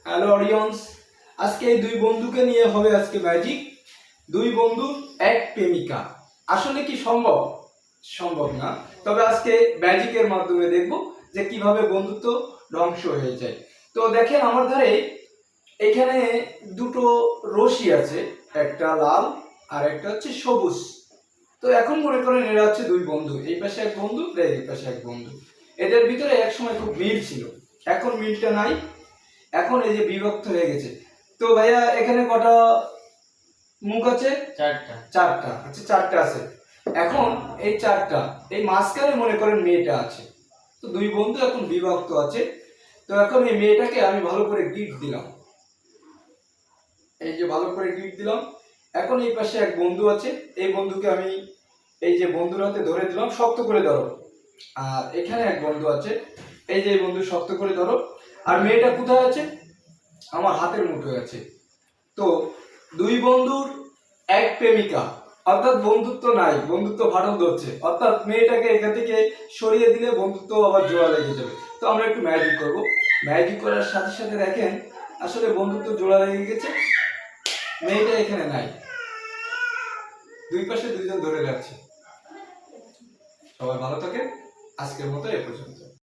Hello audience, আজকে এই দুই বন্ধুকে নিয়ে হবে আজকে ম্যাজিক। দুই বন্ধু এক প্রেমিকা, আসলে কি সম্ভব? সম্ভব না। তবে আজকে ম্যাজিকের মাধ্যমে দেখব যে কিভাবে বন্ধুত্ব ধ্বংস হয়ে যায়। তো দেখেন আমার ধারে এখানে দুটো রশি আছে, একটা লাল আর একটা হচ্ছে সবুজ। তো এখন মনে করেন এরা হচ্ছে দুই বন্ধু, এই পাশে এক বন্ধু, এই পাশে এক বন্ধু। এদের ভিতরে এক সময় খুব মিল ছিল, এখন মিলটা নাই, এখন এই যে বিভক্ত হয়ে গেছে। তো ভাইয়া এখানে কটা মুখ আছে? চারটা। চারটা, আচ্ছা চারটা আছে। এখন এই চারটা, এই মাঝখানে মনে করেন মেয়েটা আছে। তো দুই বন্ধু এখন বিভক্ত আছে। তো এখন এই মেয়েটাকে আমি ভালো করে গিফট দিলাম, এই যে ভালো করে গিফট দিলাম। এখন এই পাশে এক বন্ধু আছে, এই বন্ধুকে আমি এই যে বন্ধুর হাতে ধরে দিলাম, শক্ত করে ধরো। আর এখানে এক বন্ধু আছে, এই যে এই বন্ধু শক্ত করে ধরো। আর মেয়েটা কোথায় আছে? আমার হাতের মুঠোয় আছে। তো দুই বন্ধুর এক প্রেমিকা, অর্থাৎ বন্ধুত্ব নাই, বন্ধুত্ব ফাটল ধরছে। অর্থাৎ মেয়েটাকে এখান থেকে সরিয়ে দিলে বন্ধুত্ব আবার জোড়া লেগে যাবে। তো আমরা একটু ম্যাজিক করব। ম্যাজিক করার সাথে সাথে দেখেন আসলে বন্ধুত্ব জোড়া লেগে গেছে, মেয়েটা এখানে নাই, দুই পাশে দুইজন ধরে যাচ্ছে। সবাই ভালো থাকে, আজকের মতো এ পর্যন্ত।